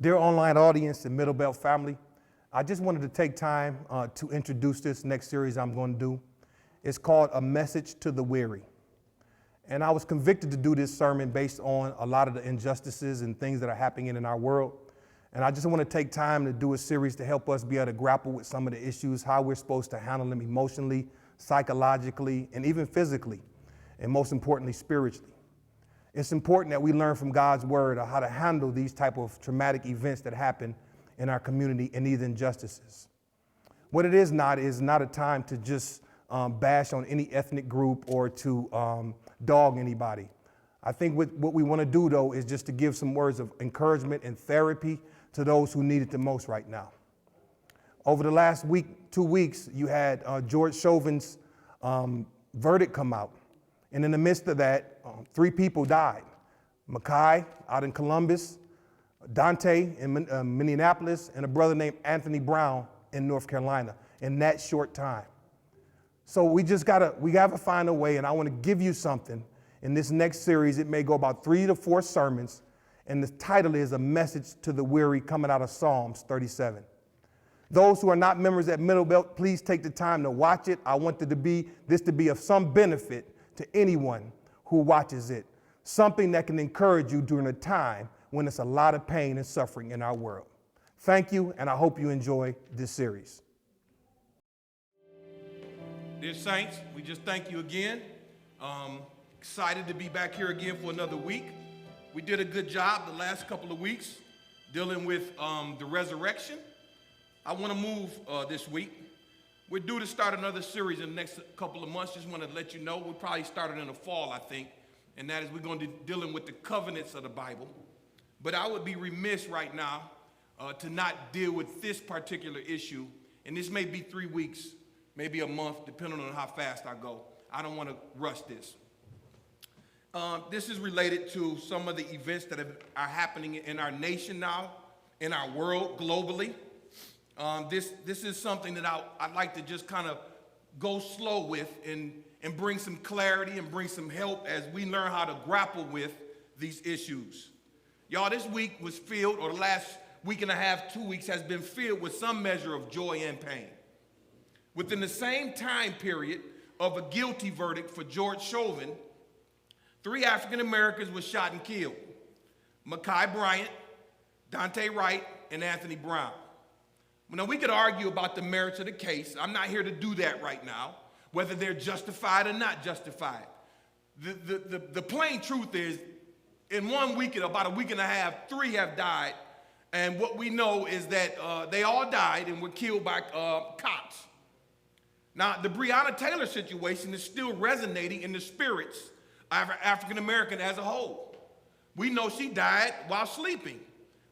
Dear online audience and Middlebelt family, I just wanted to take time to introduce this next series I'm going to do. It's called A Message to the Weary. And I was convicted to do this sermon based on a lot of the injustices and things that are happening in our world. And I just want to take time to do a series to help us be able to grapple with some of the issues, how we're supposed to handle them emotionally, psychologically, and even physically, and most importantly, spiritually. It's important that we learn from God's word on how to handle these type of traumatic events that happen in our community and these injustices. What it is not a time to just bash on any ethnic group or to dog anybody. I think what we want to do, though, is just to give some words of encouragement and therapy to those who need it the most right now. Over the last week, 2 weeks, you had George Chauvin's verdict come out. And in the midst of that, 3 people died. Makai out in Columbus, Dante in Minneapolis, and a brother named Anthony Brown in North Carolina in that short time. So we gotta find a way, and I want to give you something in this next series. It may go about 3 to 4 sermons, and the title is A Message to the Weary, coming out of Psalms 37. Those who are not members at Middlebelt, please take the time to watch it. I want this to be of some benefit to anyone who watches it, something that can encourage you during a time when there's a lot of pain and suffering in our world. Thank you, and I hope you enjoy this series. Dear Saints, we just thank you again. Excited to be back here again for another week. We did a good job the last couple of weeks dealing with the resurrection. I want to move this week. We're due to start another series in the next couple of months. Just want to let you know, we'll probably start it in the fall, I think, and that is we're going to be dealing with the covenants of the Bible. But I would be remiss right now to not deal with this particular issue, and this may be 3 weeks, maybe a month, depending on how fast I go. I don't want to rush this. This is related to some of the events that are happening in our nation now, in our world, globally. This is something that I'd like to just kind of go slow with and bring some clarity and bring some help as we learn how to grapple with these issues. Y'all, this week was filled, or the last week and a half, 2 weeks has been filled with some measure of joy and pain. Within the same time period of a guilty verdict for George Chauvin, 3 African Americans were shot and killed: Makai Bryant, Dante Wright, and Anthony Brown. Now, we could argue about the merits of the case. I'm not here to do that right now, whether they're justified or not justified. The plain truth is, in 1 week, about a week and a half, 3 have died, and what we know is that they all died and were killed by cops. Now, the Breonna Taylor situation is still resonating in the spirits of African American as a whole. We know she died while sleeping.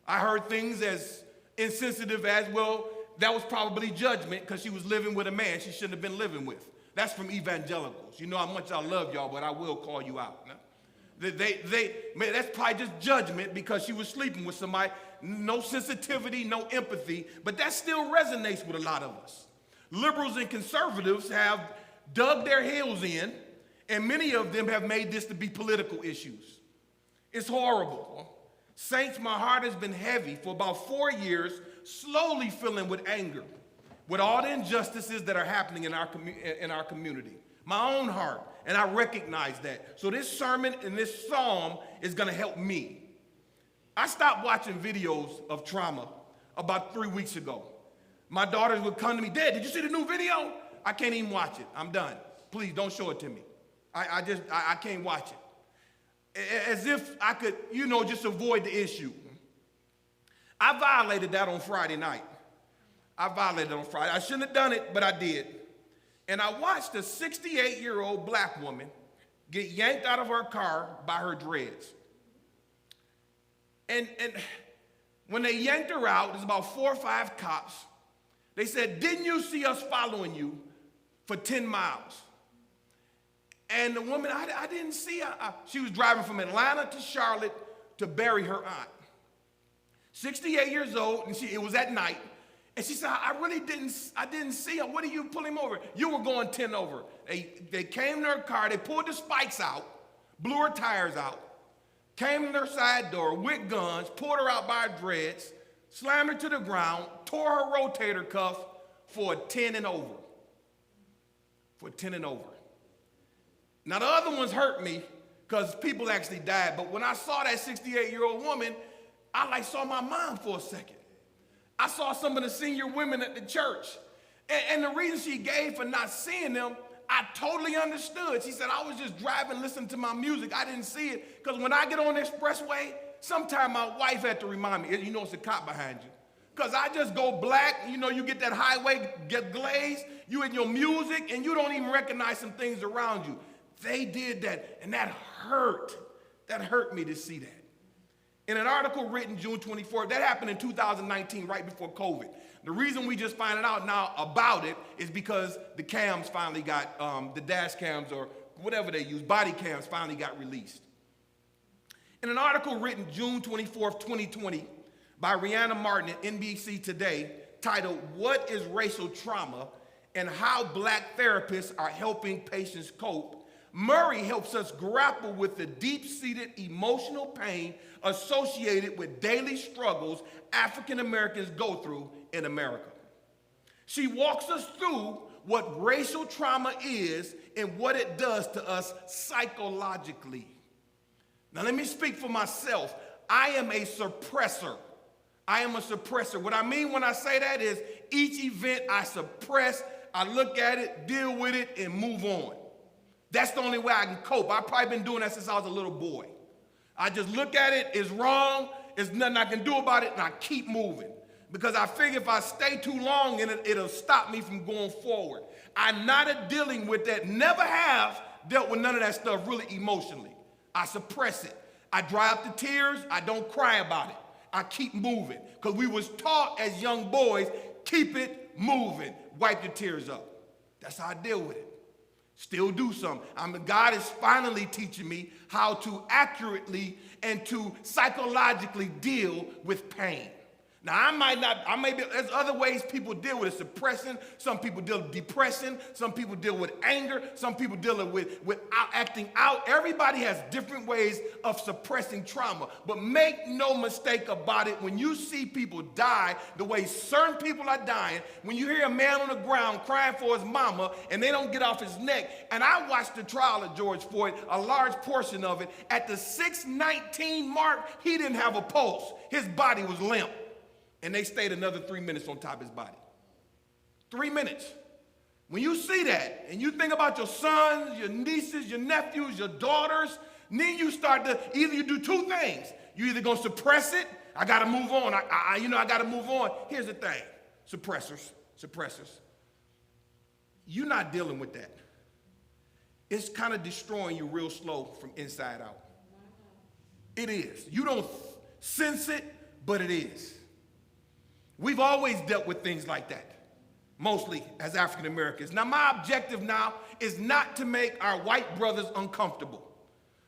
I heard things as insensitive as, well, that was probably judgment because she was living with a man she shouldn't have been living with. That's from evangelicals. You know how much I love y'all, but I will call you out. Man, that's probably just judgment because she was sleeping with somebody. No sensitivity, no empathy, but that still resonates with a lot of us. Liberals and conservatives have dug their heels in, and many of them have made this to be political issues. It's horrible. Saints, my heart has been heavy for about 4 years, slowly filling with anger, with all the injustices that are happening in our community. My own heart, and I recognize that. So this sermon and this psalm is going to help me. I stopped watching videos of trauma about 3 weeks ago. My daughters would come to me, "Dad, did you see the new video?" I can't even watch it. I'm done. Please don't show it to me. I can't watch it. As if I could, just avoid the issue. I violated that on Friday night. I shouldn't have done it, but I did. And I watched a 68-year-old black woman get yanked out of her car by her dreads. And when they yanked her out, there's about 4 or 5 cops. They said, "Didn't you see us following you for 10 miles? And the woman, I didn't see her. She was driving from Atlanta to Charlotte to bury her aunt. 68 years old, and it was at night. And she said, I didn't see her. What are you pulling over? You were going 10 over. They came to her car, they pulled the spikes out, blew her tires out, came in her side door with guns, pulled her out by her dreads, slammed her to the ground, tore her rotator cuff for a 10 and over. For 10 and over. Now the other ones hurt me because people actually died, but when I saw that 68-year-old woman, I saw my mom for a second. I saw some of the senior women at the church. And the reason she gave for not seeing them, I totally understood. She said, I was just driving, listening to my music. I didn't see it. Because when I get on the expressway, sometimes my wife had to remind me, you know it's a cop behind you. Because I just go black, you know, you get that highway, get glazed, you in your music, and you don't even recognize some things around you. They did that, and that hurt. That hurt me to see that. In an article written June 24th, that happened in 2019, right before COVID. The reason we just finding out now about it is because the cams finally got, the dash cams or whatever they use, body cams finally got released. In an article written June 24th, 2020 by Rihanna Martin at NBC Today titled, What is Racial Trauma and How Black Therapists Are Helping Patients Cope, Murray helps us grapple with the deep-seated emotional pain associated with daily struggles African Americans go through in America. She walks us through what racial trauma is and what it does to us psychologically. Now let me speak for myself. I am a suppressor. I am a suppressor. What I mean when I say that is each event I suppress, I look at it, deal with it, and move on. That's the only way I can cope. I've probably been doing that since I was a little boy. I just look at it, it's wrong, there's nothing I can do about it, and I keep moving. Because I figure if I stay too long in it, it'll stop me from going forward. I'm not dealing with that, never have dealt with none of that stuff really emotionally. I suppress it. I dry up the tears, I don't cry about it. I keep moving. Because we was taught as young boys, keep it moving, wipe your tears up. That's how I deal with it. Still do something. God is finally teaching me how to accurately and to psychologically deal with pain. Now, there's other ways people deal with it. Suppression. Some people deal with depression. Some people deal with anger. Some people deal with acting out. Everybody has different ways of suppressing trauma. But make no mistake about it, when you see people die the way certain people are dying, when you hear a man on the ground crying for his mama and they don't get off his neck, and I watched the trial of George Floyd, a large portion of it, at the 6:19 mark, he didn't have a pulse. His body was limp. And they stayed another 3 minutes on top of his body. 3 minutes. When you see that, and you think about your sons, your nieces, your nephews, your daughters, then you start to, either you do two things. You either gonna suppress it, I gotta move on, I gotta move on. Here's the thing, suppressors. You're not dealing with that. It's kind of destroying you real slow from inside out. It is. You don't sense it, but it is. We've always dealt with things like that, mostly as African Americans. Now, my objective now is not to make our white brothers uncomfortable.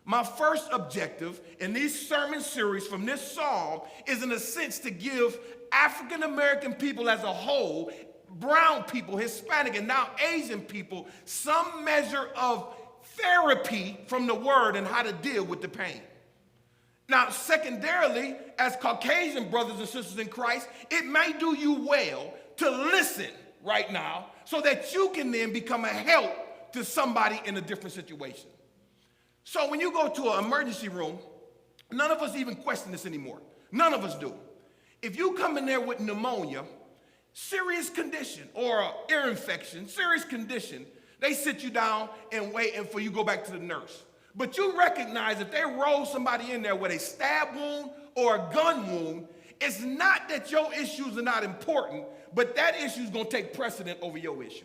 My first objective in these sermon series from this psalm is, in a sense, to give African American people as a whole, brown people, Hispanic, and now Asian people, some measure of therapy from the word and how to deal with the pain. Now, secondarily, as Caucasian brothers and sisters in Christ, it may do you well to listen right now so that you can then become a help to somebody in a different situation. So when you go to an emergency room, none of us even question this anymore. None of us do. If you come in there with pneumonia, serious condition, or an ear infection, serious condition, they sit you down and wait for you to go back to the nurse. But you recognize if they roll somebody in there with a stab wound or a gun wound, it's not that your issues are not important, but that issue is going to take precedent over your issue.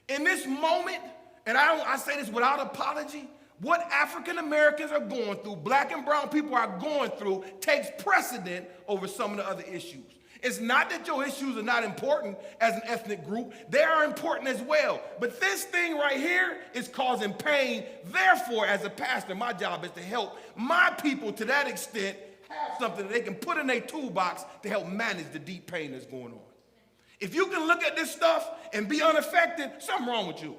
In this moment, and I say this without apology, what African Americans are going through, black and brown people are going through, takes precedent over some of the other issues. It's not that your issues are not important as an ethnic group. They are important as well. But this thing right here is causing pain. Therefore, as a pastor, my job is to help my people to that extent have something that they can put in their toolbox to help manage the deep pain that's going on. If you can look at this stuff and be unaffected, something wrong with you.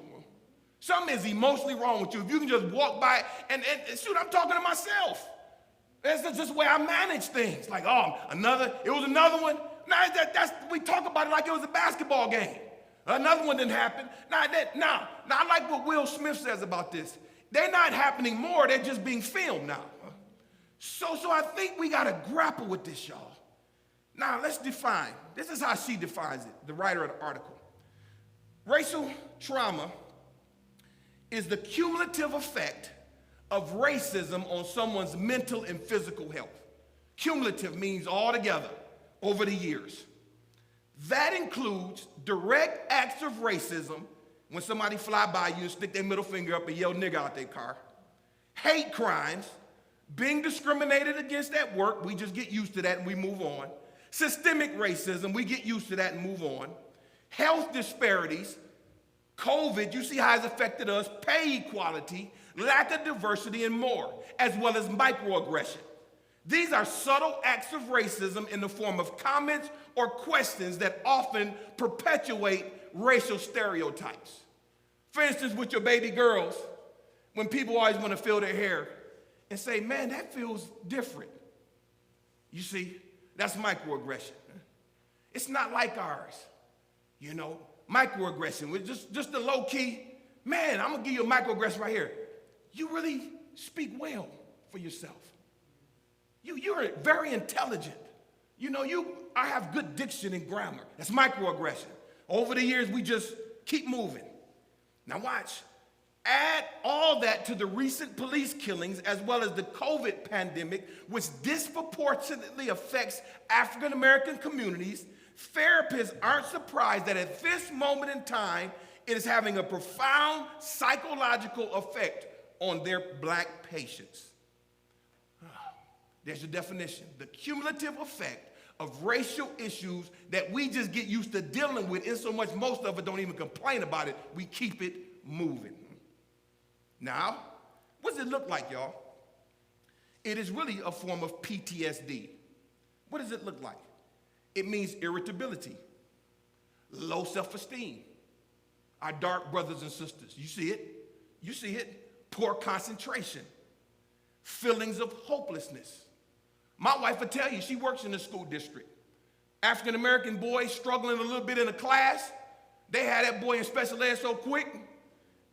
Something is emotionally wrong with you. If you can just walk by and shoot, I'm talking to myself. That's just the way I manage things. Like, oh, it was another one. Now, we talk about it like it was a basketball game. Another one didn't happen. Now, I like what Will Smith says about this. They're not happening more, they're just being filmed now. So I think we got to grapple with this, y'all. Now, let's define. This is how she defines it, the writer of the article. Racial trauma is the cumulative effect of racism on someone's mental and physical health. Cumulative means all together over the years. That includes direct acts of racism, when somebody fly by you and stick their middle finger up and yell nigga out their car. Hate crimes, being discriminated against at work, we just get used to that and we move on. Systemic racism, we get used to that and move on. Health disparities, COVID, you see how it's affected us, pay equality, lack of diversity, and more, as well as microaggression. These are subtle acts of racism in the form of comments or questions that often perpetuate racial stereotypes. For instance, with your baby girls, when people always want to feel their hair and say, man, that feels different. You see, that's microaggression. It's not like ours. You know, microaggression with just the low key, man, I'm gonna give you a microaggression right here. You really speak well for yourself. You're very intelligent. You know, I have good diction and grammar. That's microaggression. Over the years, we just keep moving. Now watch. Add all that to the recent police killings as well as the COVID pandemic, which disproportionately affects African American communities. Therapists aren't surprised that at this moment in time, it is having a profound psychological effect on their black patients. There's your definition. The cumulative effect of racial issues that we just get used to dealing with, in so much most of it don't even complain about it. We keep it moving. Now, what does it look like, y'all? It is really a form of PTSD. What does it look like? It means irritability, low self-esteem. Our dark brothers and sisters, you see it? You see it? Poor concentration, feelings of hopelessness. My wife will tell you, she works in the school district. African-American boy struggling a little bit in a class, they had that boy in special ed so quick,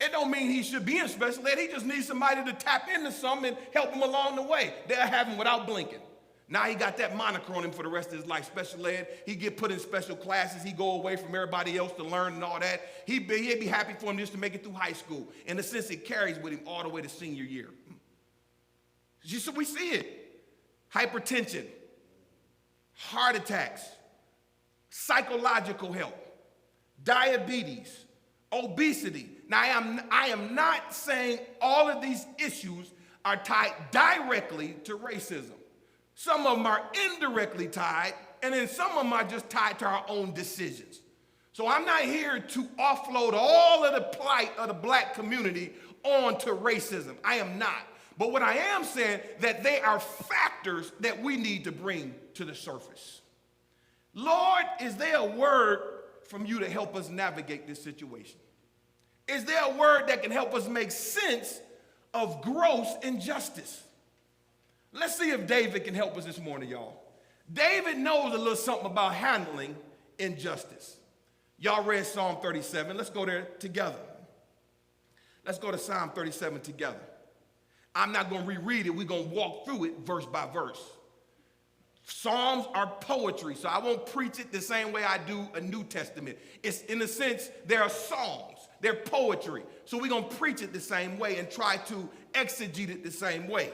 it don't mean he should be in special ed, he just needs somebody to tap into something and help him along the way. They'll have him without blinking. Now he got that moniker on him for the rest of his life, special ed. He get put in special classes, he go away from everybody else to learn and all that. He'd be happy for him just to make it through high school. In a sense, it carries with him all the way to senior year. So we see it. Hypertension, heart attacks, psychological health, diabetes, obesity. Now, I am not saying all of these issues are tied directly to racism. Some of them are indirectly tied, and then some of them are just tied to our own decisions. So I'm not here to offload all of the plight of the black community onto racism. I am not. But what I am saying, that they are factors that we need to bring to the surface. Lord, is there a word from you to help us navigate this situation? Is there a word that can help us make sense of gross injustice? Let's see if David can help us this morning, y'all. David knows a little something about handling injustice. Y'all read Psalm 37. Let's go there together. Let's go to Psalm 37 together. I'm not going to reread it. We're going to walk through it verse by verse. Psalms are poetry, so I won't preach it the same way I do a New Testament. It's, in a sense, they're songs. They're poetry. So we're going to preach it the same way and try to exegete it the same way.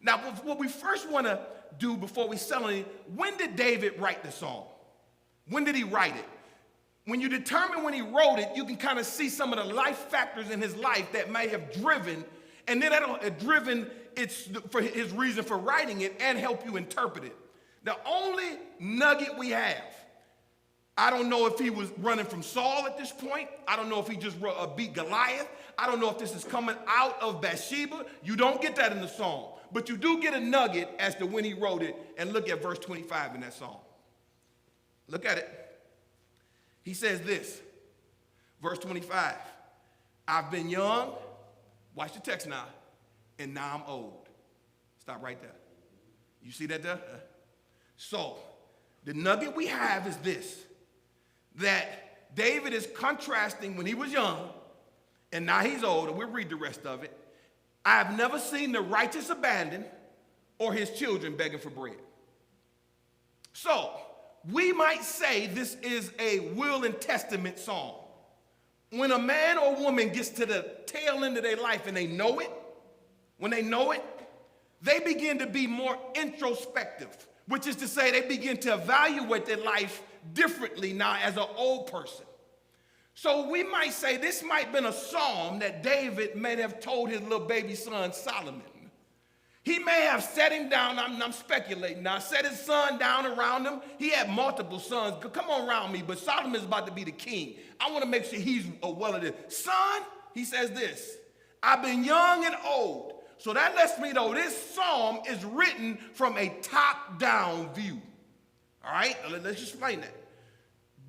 Now, what we first want to do before we settle in, when did David write the song? When did he write it? When you determine when he wrote it, you can kind of see some of the life factors in his life that may have driven, and then that'll have driven for his reason for writing it and help you interpret it. The only nugget we have, I don't know if he was running from Saul at this point. I don't know if he just beat Goliath. I don't know if this is coming out of Bathsheba. You don't get that in the song. But you do get a nugget as to when he wrote it, and look at verse 25 in that song. Look at it. He says this, verse 25, I've been young, watch the text now, and now I'm old. Stop right there. You see that there? So, the nugget we have is this, that David is contrasting when he was young, and now he's old, and we'll read the rest of it. I have never seen the righteous abandoned or his children begging for bread. So, we might say this is a will and testament song. When a man or woman gets to the tail end of their life and they know it, when they know it, they begin to be more introspective, which is to say they begin to evaluate their life differently now as an old person. So we might say this might have been a psalm that David may have told his little baby son Solomon. He may have set him down, I'm speculating now, set his son down around him. He had multiple sons. Come on around me, but Solomon's about to be the king. I want to make sure he's well of this. Son, he says this, I've been young and old. So that lets me know this psalm is written from a top-down view. All right, let's explain that.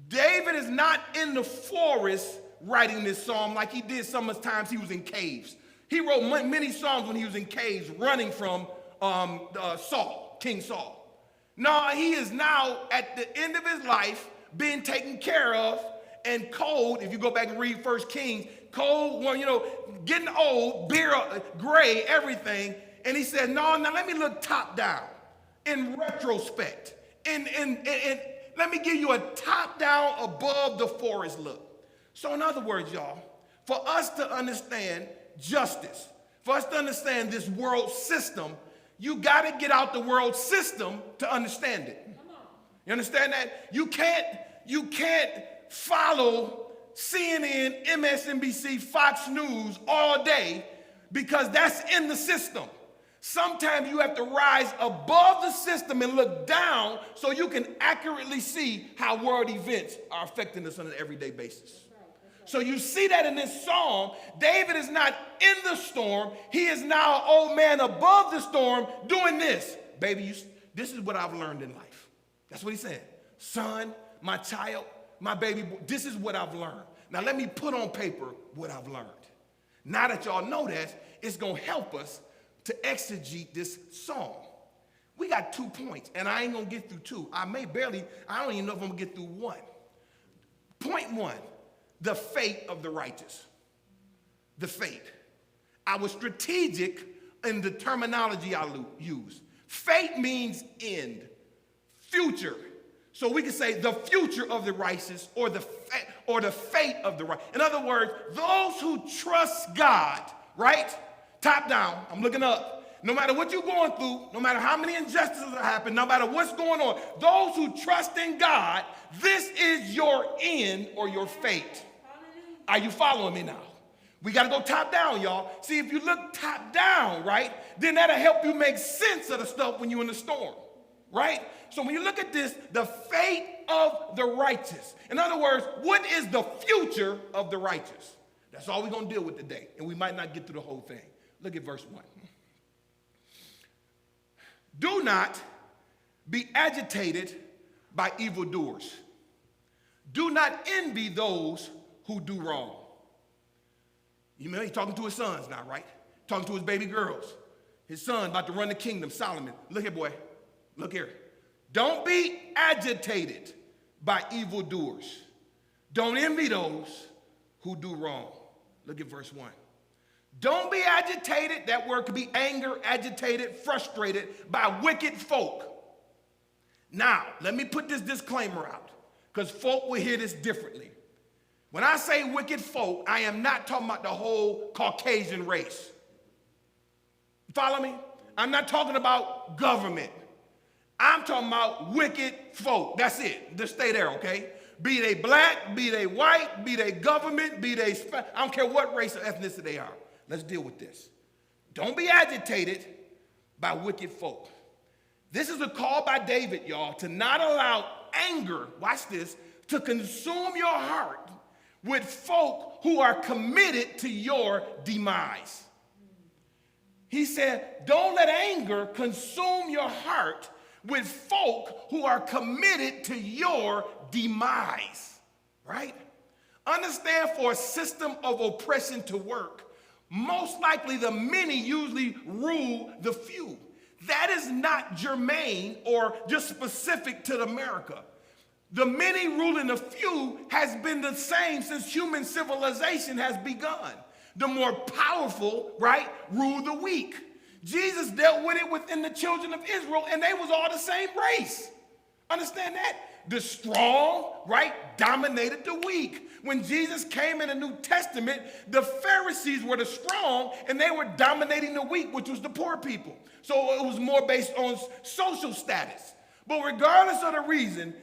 David is not in the forest writing this psalm like he did some of the times he was in caves. He wrote many psalms when he was in caves running from Saul, King Saul. No, he is now at the end of his life being taken care of and cold. If you go back and read 1 Kings, cold, getting old, beard, gray, everything. And he said, no, now let me look top down in retrospect. And let me give you a top down above the forest look. So in other words, y'all, for us to understand justice, for us to understand this world system, you got to get out the world system to understand it. You understand that? You can't follow CNN, MSNBC, Fox News all day because that's in the system. Sometimes you have to rise above the system and look down so you can accurately see how world events are affecting us on an everyday basis. So you see that in this psalm, David is not in the storm. He is now an old man above the storm doing this. Baby, this is what I've learned in life. That's what he's saying. Son, my child, my baby boy, this is what I've learned. Now let me put on paper what I've learned. Now that y'all know that, it's going to help us to exegete this psalm. We got 2 points, and I ain't going to get through 2. I don't even know if I'm going to get through 1. Point 1. The fate of the righteous. The fate. I was strategic in the terminology I use. Fate means end, future. So we can say the future of the righteous or the fate of the righteous. In other words, those who trust God, right? Top down, I'm looking up. No matter what you're going through, no matter how many injustices have happened, no matter what's going on, those who trust in God, this is your end or your fate. Are you following me now? We got to go top down, y'all. See, if you look top down, right, then that'll help you make sense of the stuff when you're in the storm, right? So when you look at this, the fate of the righteous. In other words, what is the future of the righteous? That's all we're going to deal with today, and we might not get through the whole thing. Look at verse 1. Do not be agitated by evildoers. Do not envy those who do wrong. You know, he's talking to his sons now, right? Talking to his baby girls. His son about to run the kingdom, Solomon. Look here, boy. Look here. Don't be agitated by evildoers. Don't envy those who do wrong. Look at verse 1. Don't be agitated. That word could be anger, agitated, frustrated by wicked folk. Now, let me put this disclaimer out because folk will hear this differently. When I say wicked folk, I am not talking about the whole Caucasian race. You follow me? I'm not talking about government. I'm talking about wicked folk. That's it. Just stay there, okay? Be they black, be they white, be they government, be they... I don't care what race or ethnicity they are. Let's deal with this. Don't be agitated by wicked folk. This is a call by David, y'all, to not allow anger, watch this, to consume your heart with folk who are committed to your demise. He said, don't let anger consume your heart with folk who are committed to your demise, right? Understand, for a system of oppression to work, most likely the many usually rule the few. that is not germane or just specific to America. The many ruling the few has been the same since human civilization has begun. The more powerful, right, rule the weak. Jesus dealt with it within the children of Israel, and they was all the same race. Understand that? The strong, right, dominated the weak. When Jesus came in the New Testament, the Pharisees were the strong, and they were dominating the weak, which was the poor people. So it was more based on social status. But regardless of the reason,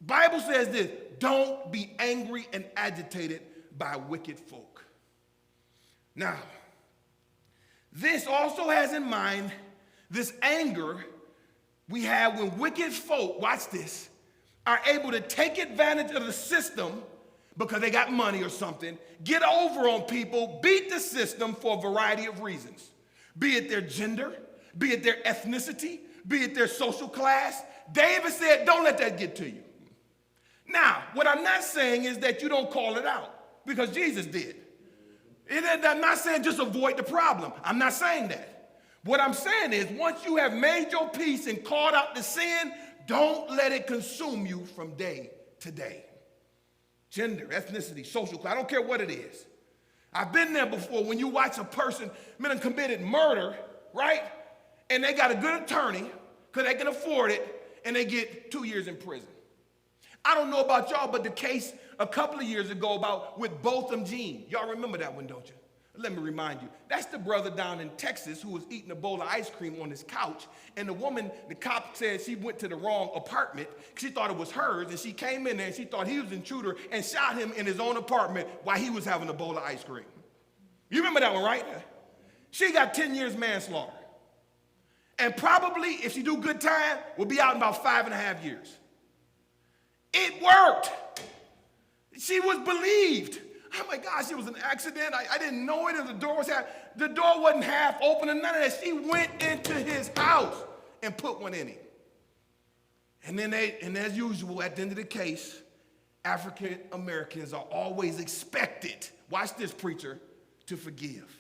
Bible says this: don't be angry and agitated by wicked folk. Now, this also has in mind this anger we have when wicked folk, watch this, are able to take advantage of the system because they got money or something, get over on people, beat the system for a variety of reasons. Be it their gender, be it their ethnicity, be it their social class. David said, don't let that get to you. Now, what I'm not saying is that you don't call it out, because Jesus did. I'm not saying just avoid the problem. I'm not saying that. What I'm saying is, once you have made your peace and called out the sin, don't let it consume you from day to day. Gender, ethnicity, social class, I don't care what it is. I've been there before when you watch a person committed murder, right? And they got a good attorney because they can afford it, and they get 2 years in prison. I don't know about y'all, but the case a couple of years ago about with Botham Jean. Y'all remember that one, don't you? Let me remind you. That's the brother down in Texas who was eating a bowl of ice cream on his couch. And the woman, the cop said she went to the wrong apartment. She thought it was hers. And she came in there and she thought he was an intruder and shot him in his own apartment while he was having a bowl of ice cream. You remember that one, right? She got 10 years manslaughter. And probably, if she do good time, will be out in about 5.5 years. It worked. She was believed. Oh my gosh, it was an accident. I didn't know it. And the door wasn't half open and none of that. She went into his house and put one in him. And then and as usual, at the end of the case, African Americans are always expected, watch this, preacher, to forgive.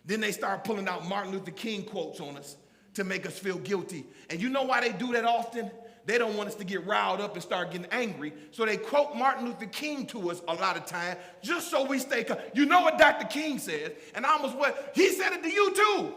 Then they start pulling out Martin Luther King quotes on us to make us feel guilty. And you know why they do that often? They don't want us to get riled up and start getting angry. So they quote Martin Luther King to us a lot of time just so we stay calm. You know what Dr. King says? And I almost went, he said it to you too.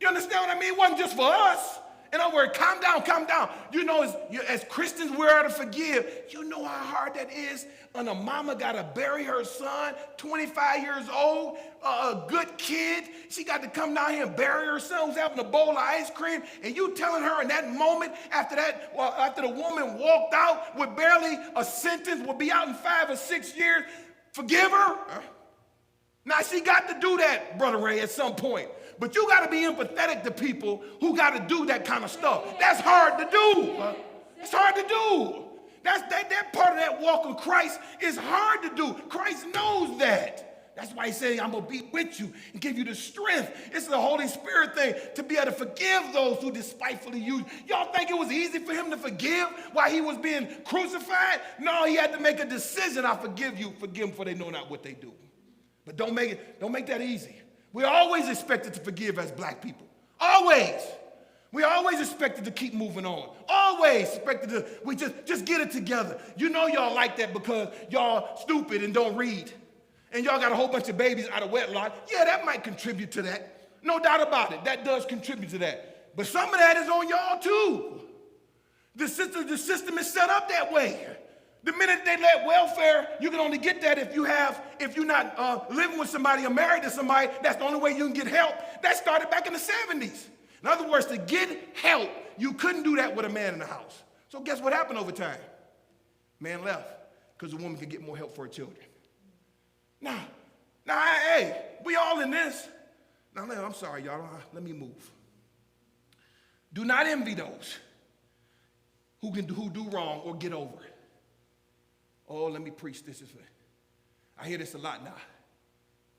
You understand what I mean? It wasn't just for us. In other words, calm down, calm down. You know, as Christians, we're to forgive. You know how hard that is? And a mama got to bury her son, 25 years old, a good kid. She got to come down here and bury her son who's having a bowl of ice cream. And you telling her in that moment, after the woman walked out with barely a sentence, will be out in 5 or 6 years, forgive her? Now, she got to do that, Brother Ray, at some point. But you got to be empathetic to people who got to do that kind of stuff. That's hard to do. It's hard to do. That part of that walk of Christ is hard to do. Christ knows that. That's why he said, I'm going to be with you and give you the strength. It's the Holy Spirit thing to be able to forgive those who despitefully use you. Y'all think it was easy for him to forgive while he was being crucified? No, he had to make a decision. I forgive you. Forgive them for they know not what they do. But don't make that easy. We're always expected to forgive as black people. Always. We're always expected to keep moving on. Always expected to, we just get it together. You know y'all like that because y'all stupid and don't read. And y'all got a whole bunch of babies out of wedlock. Yeah, that might contribute to that. No doubt about it. That does contribute to that. But some of that is on y'all too. The system is set up that way. The minute they let welfare, you can only get that if you're not living with somebody or married to somebody. That's the only way you can get help. That started back in the 70s. In other words, to get help, you couldn't do that with a man in the house. So guess what happened over time? Man left because the woman could get more help for her children. Now, hey, we all in this. Now, I'm sorry, y'all. Let me move. Do not envy those who do wrong or get over it. Oh, let me preach this. I hear this a lot now.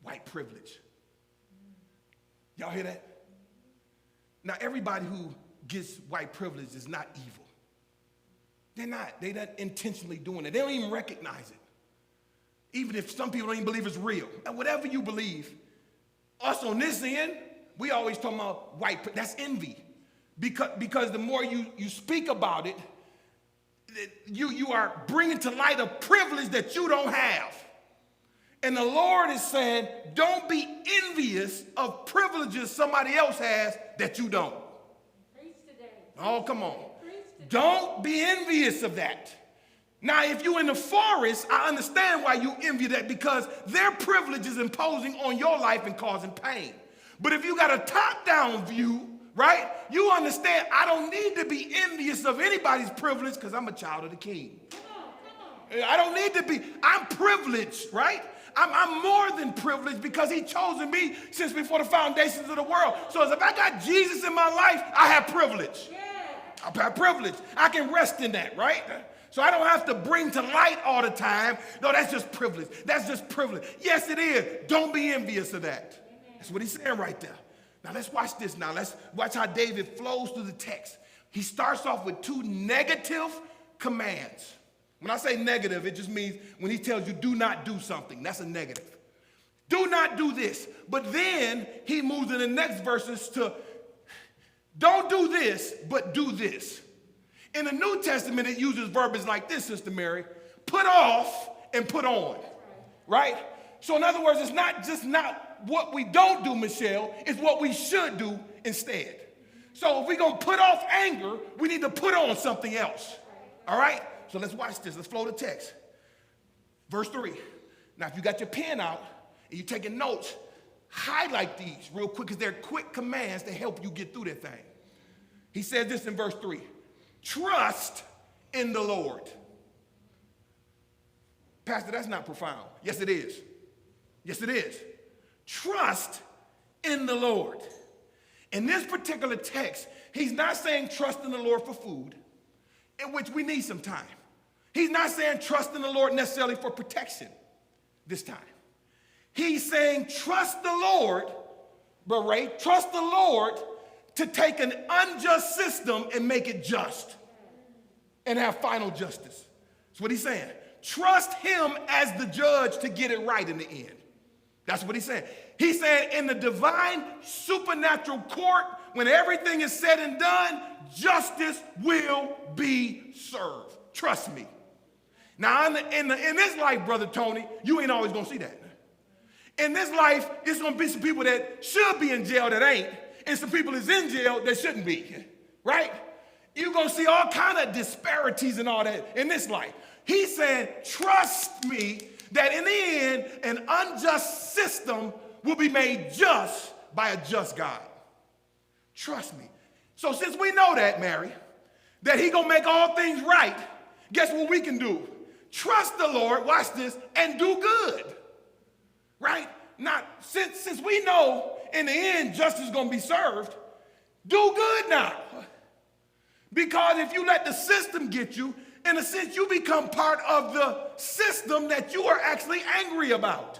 White privilege. Y'all hear that? Now, everybody who gets white privilege is not evil. They're not. They're not intentionally doing it. They don't even recognize it. Even if some people don't even believe it's real. And whatever you believe, us on this end, We always talk about that's envy. Because the more you speak about it, you are bringing to light a privilege that you don't have. And the Lord is saying, don't be envious of privileges somebody else has that you don't. Oh, come on. Don't be envious of that. Now, if you're in the forest, I understand why you envy that, because their privilege is imposing on your life and causing pain. But if you got a top-down view, right, you understand I don't need to be envious of anybody's privilege because I'm a child of the King. I don't need to be. I'm privileged, right? I'm more than privileged because he chosen me since before the foundations of the world. So if I got Jesus in my life, I have privilege. I have privilege. I can rest in that, right? So I don't have to bring to light all the time. No, that's just privilege. That's just privilege. Yes, it is. Don't be envious of that. That's what he's saying right there. Now let's watch this now. Let's watch how David flows through the text. He starts off with two negative commands. When I say negative, it just means when he tells you do not do something, that's a negative. Do not do this. But then he moves in the next verses to don't do this, but do this. In the New Testament, it uses verbiage like this, Sister Mary. Put off and put on, right? So in other words, it's not what we don't do, Michelle, it's what we should do instead. So if we're going to put off anger, we need to put on something else, all right? So let's watch this. Let's flow the text. Verse 3. Now, if you got your pen out and you're taking notes, highlight these real quick because they're quick commands to help you get through that thing. He says this in verse 3. Trust in the Lord. Pastor, that's not profound. Yes, it is. Yes, it is. Trust in the Lord. In this particular text, he's not saying trust in the Lord for food, in which we need some time. He's not saying trust in the Lord necessarily for protection this time. He's saying trust the Lord, but Ray, trust the Lord to take an unjust system and make it just and have final justice. That's what he's saying. Trust him as the judge to get it right in the end. That's what he's saying. He's saying in the divine supernatural court, when everything is said and done, justice will be served. Trust me. Now, in this life, Brother Tony, you ain't always going to see that. In this life, it's going to be some people that should be in jail that ain't, and some people that's in jail that shouldn't be, right? You're going to see all kind of disparities and all that in this life. He's saying, trust me that in the end, an unjust system will be made just by a just God. Trust me. So since we know that, Mary, that he going to make all things right, guess what we can do? Trust the Lord, watch this, and do good. Right? Now, since we know in the end justice is going to be served, do good now. Because if you let the system get you, in a sense, you become part of the system that you are actually angry about.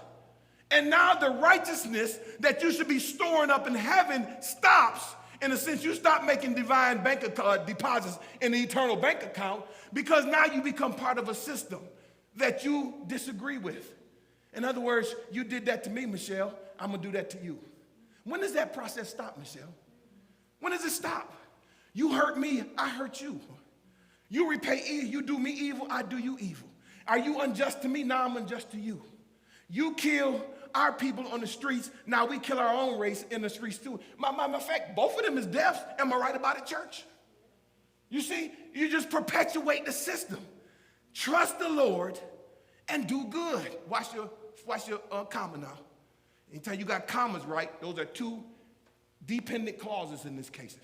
And now the righteousness that you should be storing up in heaven stops. In a sense, you stop making divine bank deposits in the eternal bank account because now you become part of a system that you disagree with. In other words, you did that to me, Michelle. I'm going to do that to you. When does that process stop, Michelle? When does it stop? You hurt me, I hurt you. You repay evil, you do me evil, I do you evil. Are you unjust to me? Now I'm unjust to you. You kill our people on the streets, now we kill our own race in the streets too. Matter of fact, both of them is deaths. Am I right about it, church? You see, you just perpetuate the system. Trust the Lord and do good. Watch your comma now. Anytime you got commas right, those are two dependent clauses in this case.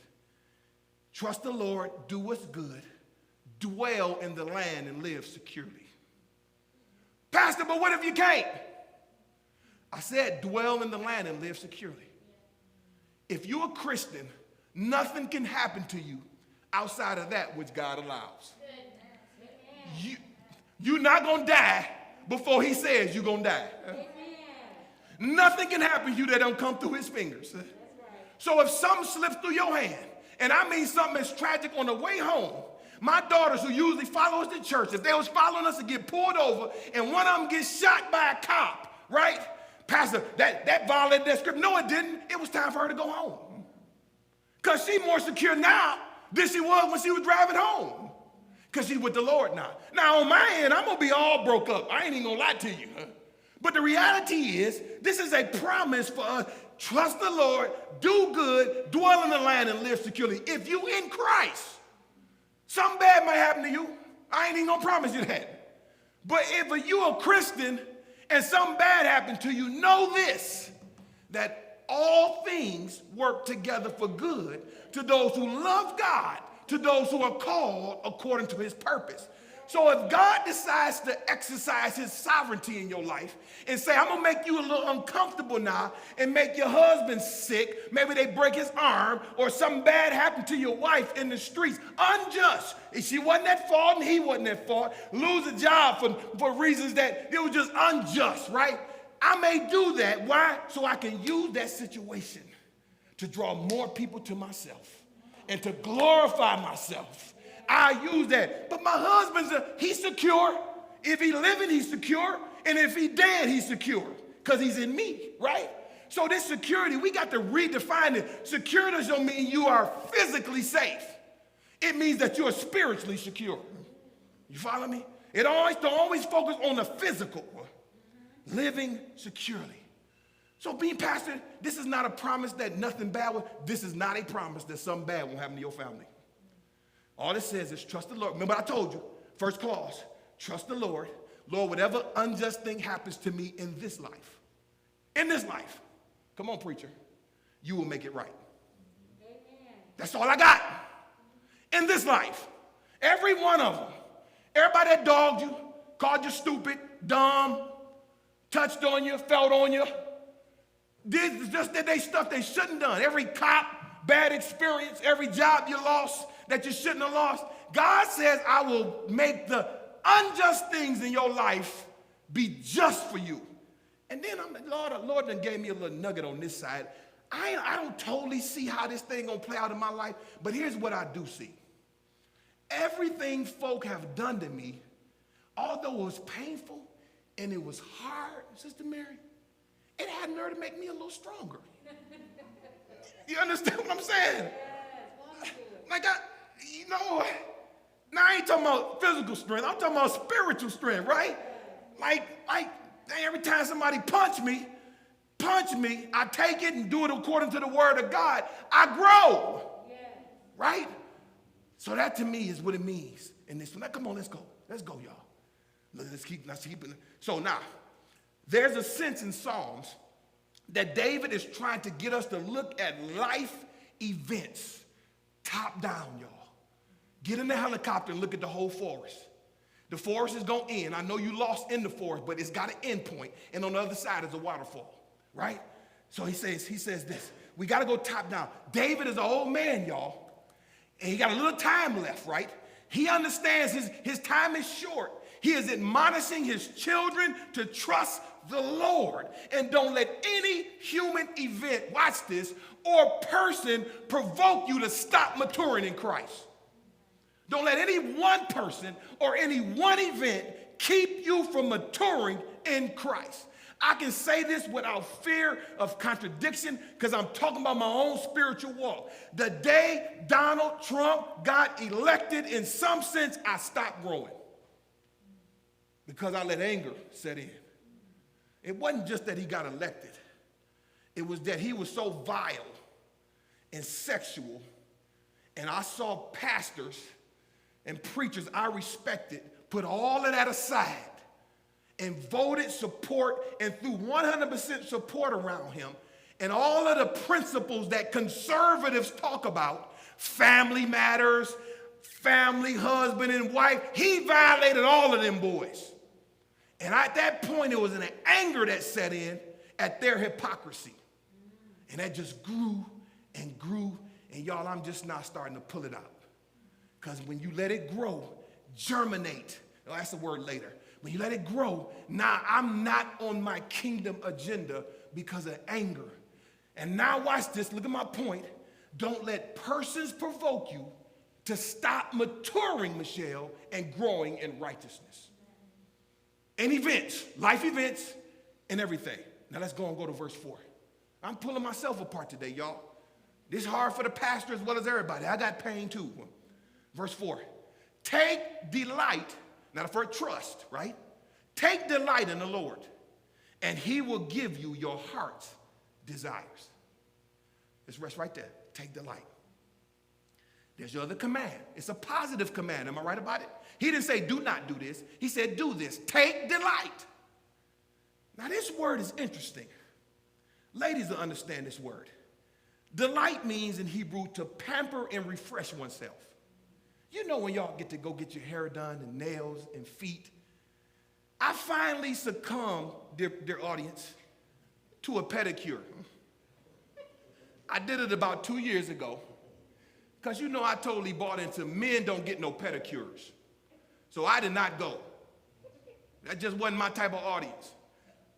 Trust the Lord, do what's good, dwell in the land and live securely. Pastor, but what if you can't? I said dwell in the land and live securely. If you're a Christian, nothing can happen to you outside of that which God allows. You're not going to die before he says you're going to die. Nothing can happen to you that don't come through his fingers. So if something slips through your hand, and I mean something that's tragic on the way home, my daughters who usually follow us to church, if they was following us to get pulled over and one of them gets shot by a cop, right? Pastor, that violated that script. No, it didn't. It was time for her to go home. Because she's more secure now than she was when she was driving home. Because she's with the Lord now. Now, on my end, I'm going to be all broke up. I ain't even going to lie to you. But the reality is, this is a promise for us. Trust the Lord, do good, dwell in the land, and live securely. If you in Christ, something bad might happen to you. I ain't even going to promise you that. But if you're a Christian and something bad happened to you, know this, that all things work together for good to those who love God, to those who are called according to his purpose. So if God decides to exercise his sovereignty in your life and say, I'm going to make you a little uncomfortable now and make your husband sick, maybe they break his arm or something bad happened to your wife in the streets, unjust. She wasn't at fault and he wasn't at fault. Lose a job for reasons that it was just unjust, right? I may do that. Why? So I can use that situation to draw more people to myself and to glorify myself. I use that. But my husband's, he's secure. If he living, he's secure. And if he dead, he's secure. Because he's in me, right? So this security, we got to redefine it. Security doesn't mean you are physically safe. It means that you're spiritually secure. You follow me? It don't always focus on the physical. Living securely. So being pastor, this is not a promise that nothing bad will. This is not a promise that something bad won't happen to your family. All it says is trust the Lord. Remember I told you, first clause, trust the Lord. Lord, whatever unjust thing happens to me in this life, come on, preacher, you will make it right. Amen. That's all I got. In this life, every one of them, everybody that dogged you, called you stupid, dumb, touched on you, felt on you, did just that they stuff they shouldn't done. Every cop, bad experience, every job you lost that you shouldn't have lost. God says, I will make the unjust things in your life be just for you. And then I'm like, Lord done gave me a little nugget on this side. I don't totally see how this thing gonna play out in my life, but here's what I do see. Everything folk have done to me, although it was painful and it was hard, Sister Mary, it had nerve to make me a little stronger. You understand what I'm saying? Like now I ain't talking about physical strength. I'm talking about spiritual strength, right? Like every time somebody punch me, I take it and do it according to the word of God. I grow, right? So that to me is what it means in this one. Now, come on, let's go, y'all. Let's keep it. So now, there's a sense in Psalms that David is trying to get us to look at life events top down, y'all. Get in the helicopter and look at the whole forest. The forest is going to end. I know you lost in the forest, but it's got an end point. And on the other side is a waterfall, right? So he says this. We got to go top down. David is an old man, y'all. And he got a little time left, right? He understands his time is short. He is admonishing his children to trust the Lord and don't let any human event, watch this, or person provoke you to stop maturing in Christ. Don't let any one person or any one event keep you from maturing in Christ. I can say this without fear of contradiction because I'm talking about my own spiritual walk. The day Donald Trump got elected, in some sense, I stopped growing because I let anger set in. It wasn't just that he got elected. It was that he was so vile and sexual, and I saw pastors and preachers I respected put all of that aside and voted support and threw 100% support around him, and all of the principles that conservatives talk about, family matters, family, husband and wife, he violated all of them boys. And at that point, it was an anger that set in at their hypocrisy. And that just grew and grew, and y'all, I'm just now starting to pull it out. Because when you let it grow, germinate, oh, that's the word later. When you let it grow, now I'm not on my kingdom agenda because of anger. And now watch this, look at my point. Don't let persons provoke you to stop maturing, Michelle, and growing in righteousness. And events, life events, and everything. Now let's go to verse 4. I'm pulling myself apart today, y'all. This is hard for the pastor as well as everybody. I got pain too. Verse 4. Take delight, now the first trust, right? Take delight in the Lord, and he will give you your heart's desires. Let's rest right there. Take delight. There's your other command. It's a positive command. Am I right about it? He didn't say do not do this. He said do this. Take delight. Now this word is interesting. Ladies will understand this word. Delight means in Hebrew to pamper and refresh oneself. You know when y'all get to go get your hair done and nails and feet. I finally succumbed, dear audience, to a pedicure. I did it about 2 years ago. Because you know I totally bought into men don't get no pedicures. So I did not go. That just wasn't my type of audience.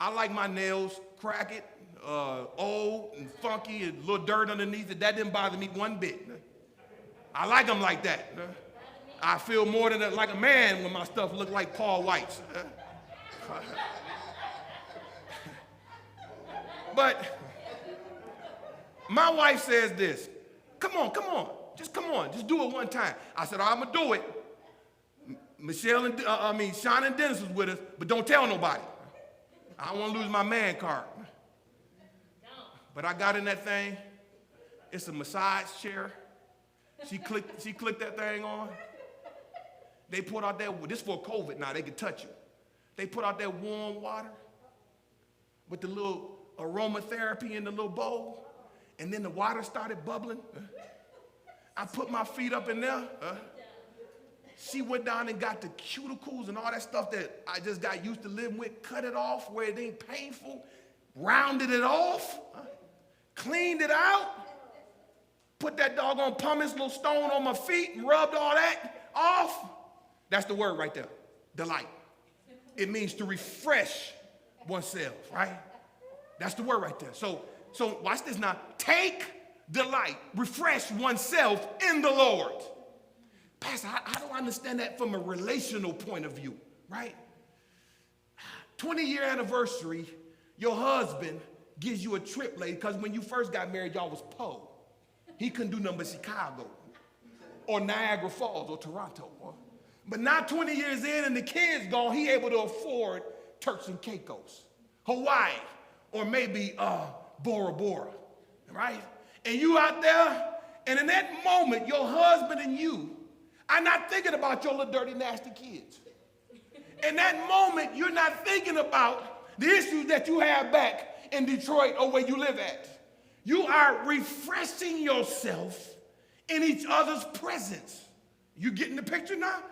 I like my nails cracked, old and funky and a little dirt underneath it. That didn't bother me one bit. I like them like that. I feel more than like a man when my stuff look like Paul White's. But my wife says this, come on, just do it one time. I said, I'm gonna do it. Sean and Dennis was with us, but don't tell nobody. I don't want to lose my man card. But I got in that thing. It's a massage chair. She clicked that thing on. They put out that, this for COVID now, they can touch you. They put out that warm water with the little aromatherapy in the little bowl, and then the water started bubbling. I put my feet up in there. She went down and got the cuticles and all that stuff that I just got used to living with, cut it off where it ain't painful, rounded it off, cleaned it out, put that doggone pumice little stone on my feet and rubbed all that off. That's the word right there, delight. It means to refresh oneself, right? That's the word right there. So watch this now. Take delight, refresh oneself in the Lord. Pastor, how do I understand that from a relational point of view, right? 20-year anniversary, your husband gives you a trip late because when you first got married, y'all was poor. He couldn't do nothing but Chicago or Niagara Falls or Toronto. But now 20 years in and the kids gone, he able to afford Turks and Caicos, Hawaii, or maybe Bora Bora, right? And you out there, and in that moment, your husband and you are not thinking about your little dirty, nasty kids. In that moment, you're not thinking about the issues that you have back in Detroit or where you live at. You are refreshing yourself in each other's presence. You getting the picture now?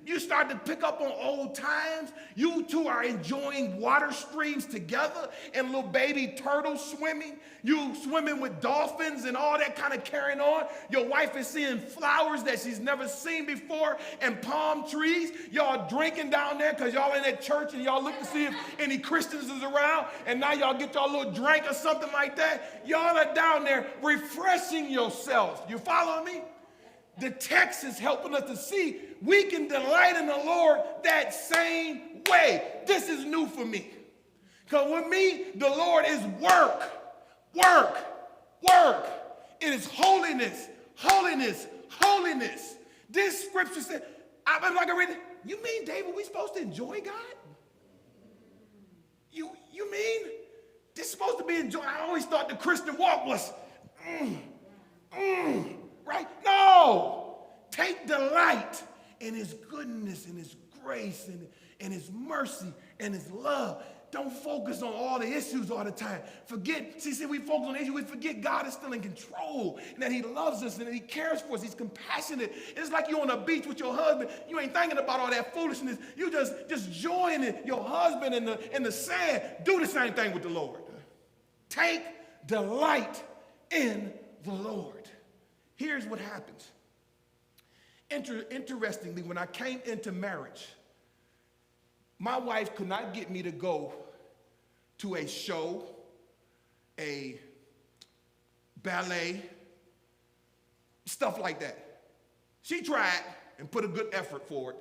You start to pick up on old times. You two are enjoying water streams together and little baby turtles swimming. You swimming with dolphins and all that kind of carrying on. Your wife is seeing flowers that she's never seen before and palm trees. Y'all drinking down there because y'all in that church and y'all look to see if any Christians is around. And now y'all get y'all little drink or something like that. Y'all are down there refreshing yourself. You following me? The text is helping us to see we can delight in the Lord that same way. This is new for me. Because with me, the Lord is work. It is holiness. This scripture said, I'm like I read it. You mean, David, we supposed to enjoy God? You mean this is supposed to be enjoy? I always thought the Christian walk was right? No. Take delight in his goodness and his grace and his mercy and his love. Don't focus on all the issues all the time. See, we focus on the issues, we forget God is still in control and that he loves us and that he cares for us. He's compassionate. It's like you're on a beach with your husband. You ain't thinking about all that foolishness. You just join your husband in the sand. Do the same thing with the Lord. Take delight in the Lord. Here's what happens. Interestingly, when I came into marriage, my wife could not get me to go to a show, a ballet, stuff like that. She tried and put a good effort forward.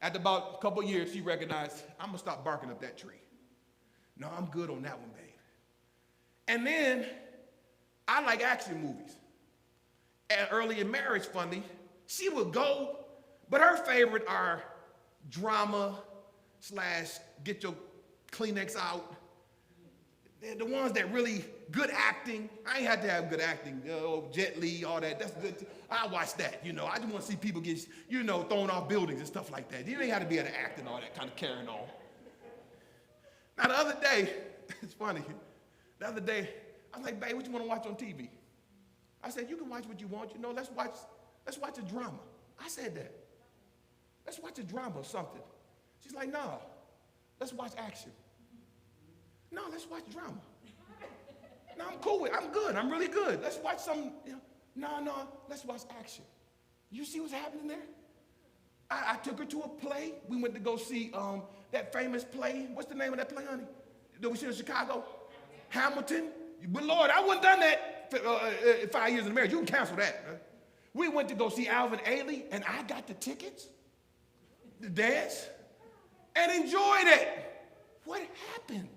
After about a couple of years, she recognized, I'm going to stop barking up that tree. No, I'm good on that one, babe. And then I like action movies. And early in marriage, funny, she would go, but her favorite are drama / get your Kleenex out. They're the ones that really good acting. I ain't had to have good acting. Jet Li, all that. That's good. I watch that. I just want to see people get, thrown off buildings and stuff like that. You ain't had to be able to act and all that kind of carrying on. Now the other day, it's funny. The other day, I was like, babe, what you want to watch on TV? I said, you can watch what you want. Let's watch a drama. I said that. Let's watch a drama or something. She's like, no, let's watch action. No, let's watch drama. No, I'm cool with it. I'm good. I'm really good. Let's watch some, no, let's watch action. You see what's happening there? I took her to a play. We went to go see that famous play. What's the name of that play, honey? That we see in Chicago? Hamilton. But Lord, I wouldn't done that 5 years in marriage. You can cancel that. Huh? We went to go see Alvin Ailey, and I got the tickets, the dance, and enjoyed it. What happened?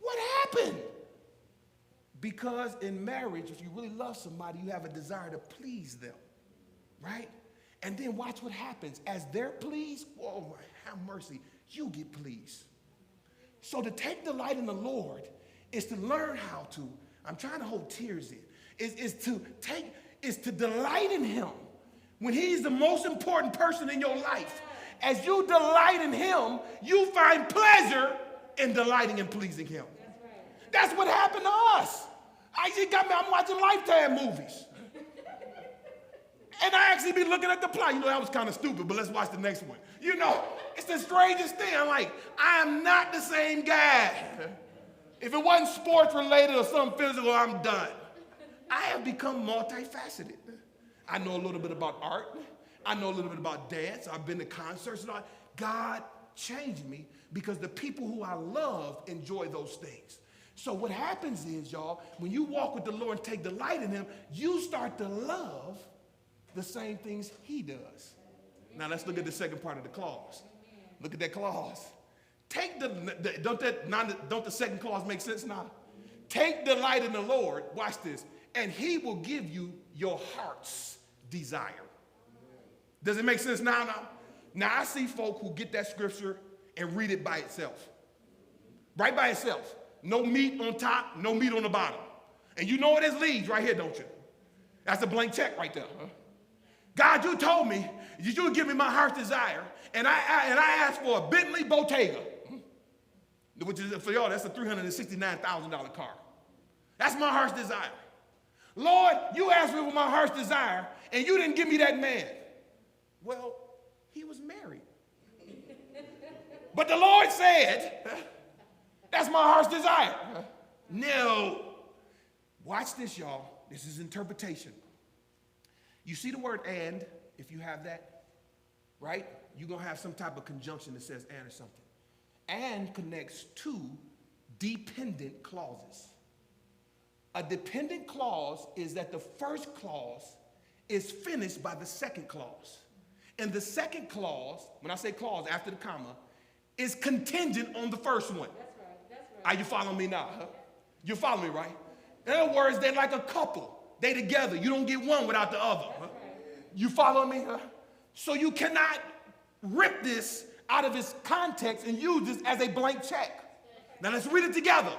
What happened? Because in marriage, if you really love somebody, you have a desire to please them, right? And then watch what happens. As they're pleased, oh, have mercy, you get pleased. So to take delight in the Lord is to learn how to, I'm trying to hold tears in, is to delight in him when he's the most important person in your life. As you delight in him, you find pleasure in delighting and pleasing him. That's what happened to us. I'm watching Lifetime movies. And I actually be looking at the plot. That was kind of stupid, but let's watch the next one. It's the strangest thing. I'm like, I am not the same guy. If it wasn't sports related or something physical, I'm done. I have become multifaceted. I know a little bit about art. I know a little bit about dance. I've been to concerts and all. God changed me because the people who I love enjoy those things. So what happens is, y'all, when you walk with the Lord and take delight in him, you start to love the same things he does. Now let's look at the second part of the clause. Look at that clause. Don't the second clause make sense now? Take delight in the Lord, watch this, and he will give you your heart's desire. Does it make sense now? Now I see folk who get that scripture and read it by itself. Right by itself. No meat on top, no meat on the bottom. And you know what this leads right here, don't you? That's a blank check right there. Huh? God, you told me you would give me my heart's desire, and I asked for a Bentley Bottega, which is, for y'all, that's a $369,000 car. That's my heart's desire. Lord, you asked me for my heart's desire, and you didn't give me that man. Well, he was married. But the Lord said, that's my heart's desire. No. Watch this, y'all. This is interpretation. You see the word and, if you have that, right? You're going to have some type of conjunction that says and or something. And connects two dependent clauses. A dependent clause is that the first clause is finished by the second clause. And the second clause, when I say clause after the comma, is contingent on the first one. That's right. Are you following me now? Huh? You follow me, right? In other words, they're like a couple. They together. You don't get one without the other. Huh? You follow me? Huh? So you cannot rip this out of its context and use this as a blank check. Now let's read it together.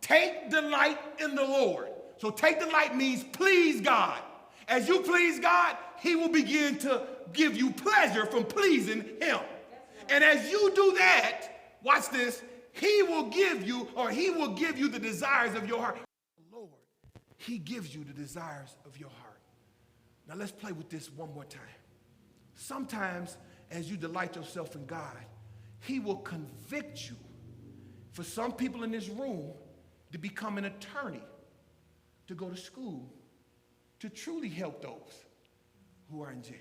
Take delight in the Lord. So take delight means please God. As you please God, he will begin to give you pleasure from pleasing him. And as you do that, watch this, he will give you the desires of your heart. Lord, he gives you the desires of your heart. Now let's play with this one more time. Sometimes as you delight yourself in God, he will convict you. For some people in this room, to become an attorney, to go to school, to truly help those who are in jail.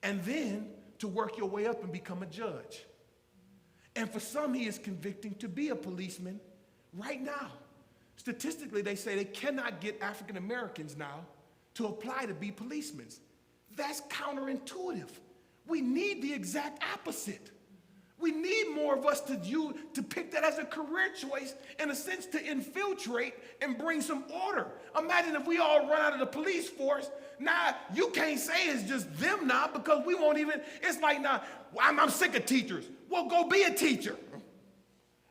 And then to work your way up and become a judge. And for some, he is convicting to be a policeman right now. Statistically, they say they cannot get African Americans now to apply to be policemen. That's counterintuitive. We need the exact opposite. We need more of us to pick that as a career choice, in a sense, to infiltrate and bring some order. Imagine if we all run out of the police force. Now, you can't say it's just them now, because we won't even, it's like, now, I'm sick of teachers. Well, go be a teacher.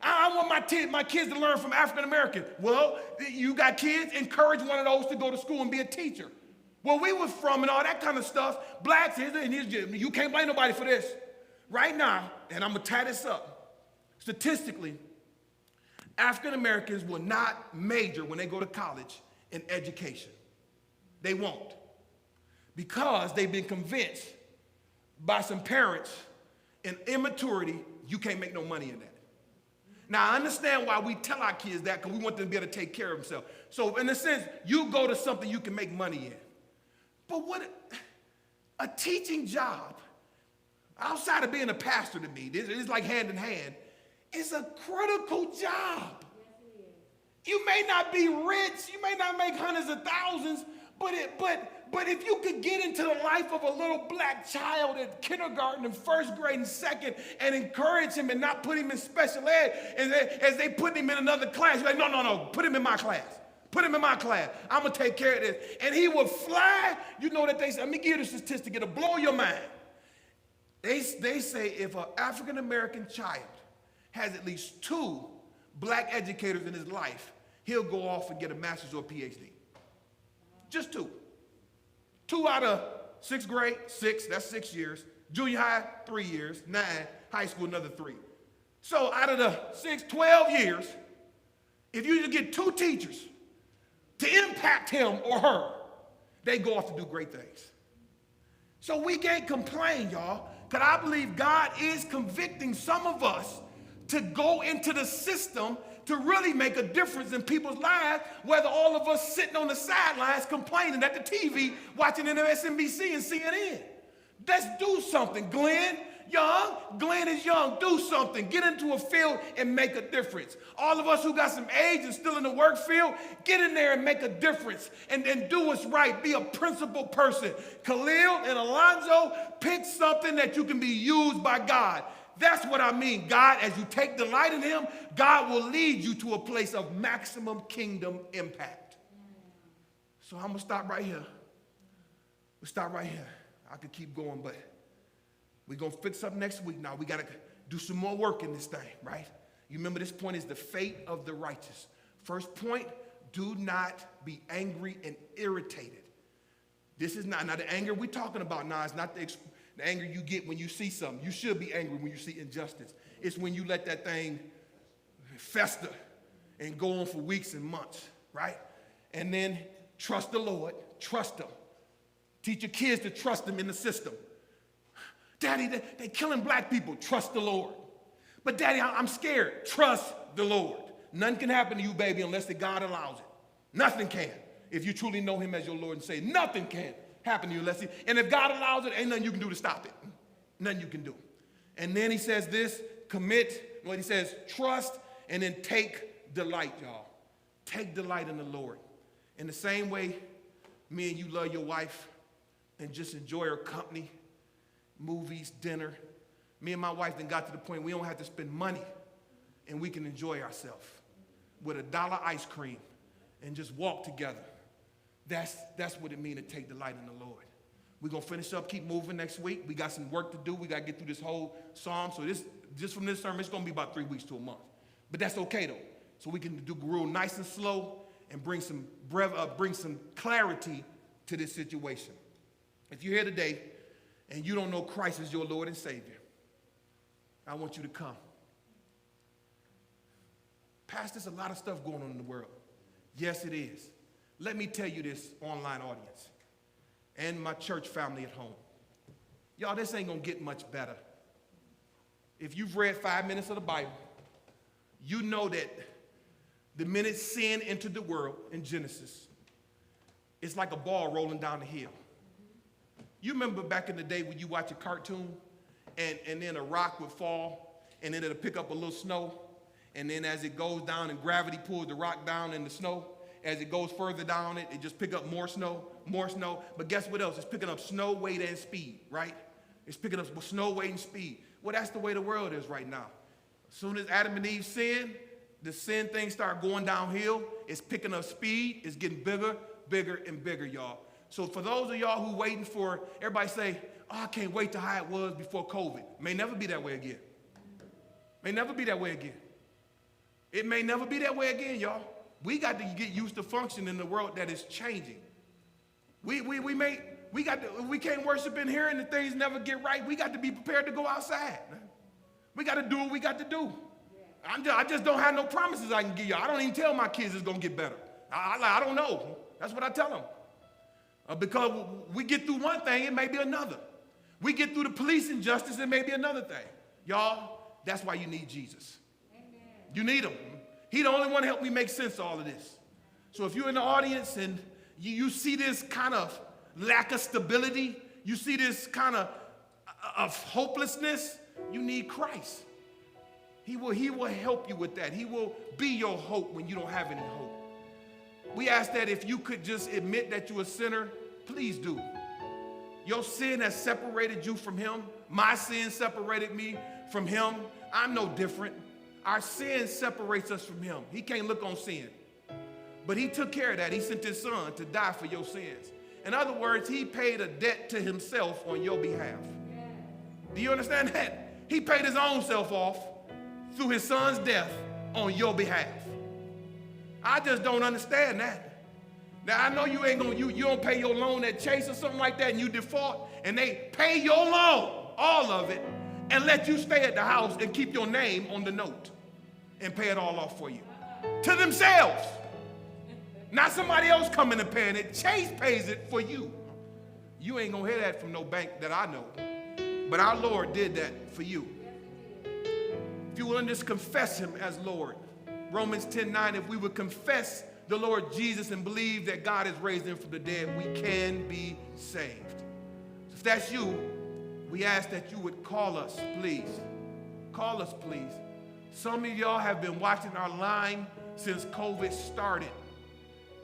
I want my kids to learn from African Americans. Well, you got kids, encourage one of those to go to school and be a teacher. Where we was from and all that kind of stuff, blacks, you can't blame nobody for this. Right now, and I'm going to tie this up, statistically, African Americans will not major when they go to college in education. They won't. Because they've been convinced by some parents in immaturity, you can't make no money in that. Now, I understand why we tell our kids that, because we want them to be able to take care of themselves. So, in a sense, you go to something you can make money in. But what a teaching job, outside of being a pastor to me, this is like hand in hand, is a critical job. Yes, it is. You may not be rich, you may not make hundreds of thousands, but if you could get into the life of a little black child at kindergarten and first grade and second and encourage him and not put him in special ed, and as they put him in another class, you're like, no, put him in my class. Put him in my class. I'm going to take care of this. And he would fly. You know that they say, let me give you the statistic. It'll blow your mind. They say if an African-American child has at least 2 black educators in his life, he'll go off and get a master's or a PhD. Just 2. 2 out of 6th grade, 6, that's 6 years. Junior high, 3 years. 9, high school, another 3. So out of the 12 years, if you just get 2 teachers to impact him or her, they go off to do great things. So we can't complain, y'all, because I believe God is convicting some of us to go into the system to really make a difference in people's lives, whether all of us sitting on the sidelines complaining at the TV, watching MSNBC and CNN. Let's do something. Glenn is young. Do something. Get into a field and make a difference. All of us who got some age and still in the work field, get in there and make a difference and do what's right. Be a principled person. Khalil and Alonzo, pick something that you can be used by God. That's what I mean. God, as you take delight in him, God will lead you to a place of maximum kingdom impact. So I'm going to stop right here. We'll stop right here. I could keep going, but we're going to fix up next week. Now we got to do some more work in this thing, right? You remember this point is the fate of the righteous. First point, do not be angry and irritated. This is not, now the anger we're talking about now is not the anger you get when you see something. You should be angry when you see injustice. It's when you let that thing fester and go on for weeks and months, right? And then trust the Lord, trust him. Teach your kids to trust him in the system. Daddy, they're killing black people. Trust the Lord. But Daddy, I'm scared. Trust the Lord. Nothing can happen to you, baby, unless that God allows it. Nothing can. If you truly know him as your Lord and Savior, nothing can happen to you unless and if God allows it, ain't nothing you can do to stop it. Nothing you can do. And then he says this, commit, he says trust, and then take delight, y'all. Take delight in the Lord. In the same way, me and you love your wife and just enjoy her company, movies, dinner. Me and my wife then got to the point we don't have to spend money and we can enjoy ourselves with $1 ice cream and just walk together. That's what it means to take delight in the Lord. We're going to finish up, keep moving next week. We got some work to do. We got to get through this whole psalm. So just from this sermon, it's going to be about 3 weeks to a month. But that's okay, though. So we can do real nice and slow and bring some clarity to this situation. If you're here today and you don't know Christ as your Lord and Savior, I want you to come. Pastor, there's a lot of stuff going on in the world. Yes, it is. Let me tell you this, online audience, and my church family at home. Y'all, this ain't going to get much better. If you've read 5 minutes of the Bible, you know that the minute sin entered the world in Genesis, it's like a ball rolling down the hill. You remember back in the day when you watch a cartoon and then a rock would fall and then it'll pick up a little snow, and then as it goes down and gravity pulls the rock down in the snow, as it goes further down it just pick up more snow. But guess what else? It's picking up snow, weight, and speed, right? It's picking up snow, weight, and speed. Well, that's the way the world is right now. As soon as Adam and Eve sinned, the sin thing started going downhill. It's picking up speed. It's getting bigger, bigger, and bigger, y'all. So for those of y'all who waiting for, everybody say, oh, I can't wait to how it was before COVID. May never be that way again. May never be that way again. It may never be that way again, y'all. We got to get used to functioning in the world that is changing. We can't worship in here and the things never get right. We got to be prepared to go outside. We got to do what we got to do. I just don't have no promises I can give y'all. I don't even tell my kids it's going to get better. I don't know. That's what I tell them. Because we get through one thing, it may be another. We get through the police injustice, it may be another thing. Y'all, that's why you need Jesus. Amen. You need him. He's the only one to help me make sense of all of this. So if you're in the audience and you see this kind of lack of stability, you see this kind of hopelessness, you need Christ. He will help you with that. He will be your hope when you don't have any hope. We ask that if you could just admit that you're a sinner, please do. Your sin has separated you from him. My sin separated me from him. I'm no different. Our sin separates us from him. He can't look on sin. But he took care of that. He sent his son to die for your sins. In other words, he paid a debt to himself on your behalf. Do you understand that? He paid his own self off through his son's death on your behalf. I just don't understand that. Now, I know you ain't gonna, you don't pay your loan at Chase or something like that and you default and they pay your loan, all of it, and let you stay at the house and keep your name on the note and pay it all off for you. To themselves. Not somebody else coming and paying it. Chase pays it for you. You ain't gonna hear that from no bank that I know. But our Lord did that for you. If you will just confess him as Lord. Romans 10:9, if we would confess the Lord Jesus and believe that God has raised him from the dead, we can be saved. So if that's you, we ask that you would call us, please. Call us, please. Some of y'all have been watching our line since COVID started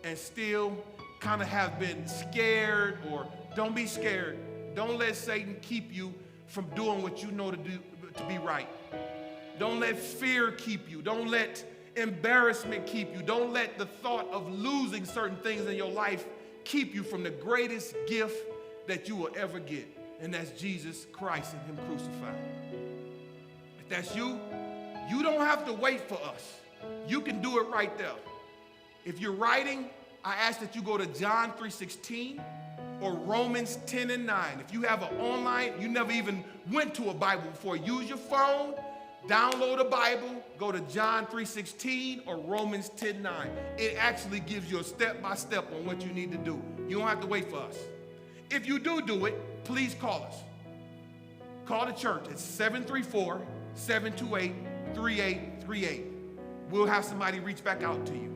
and still kind of have been scared, or don't be scared. Don't let Satan keep you from doing what you know to do to be right. Don't let fear keep you. Don't let embarrassment keep you. Don't let the thought of losing certain things in your life keep you from the greatest gift that you will ever get, and that's Jesus Christ and him crucified. If that's you, you don't have to wait for us. You can do it right there. If you're writing, I ask that you go to John 3:16 or Romans 10:9. If you have an online, you never even went to a Bible before, use your phone, download a Bible, go to John 3:16 or Romans 10:9. It actually gives you a step-by-step on what you need to do. You don't have to wait for us. If you do it, please call us. Call the church. It's 734-728-3838. We'll have somebody reach back out to you.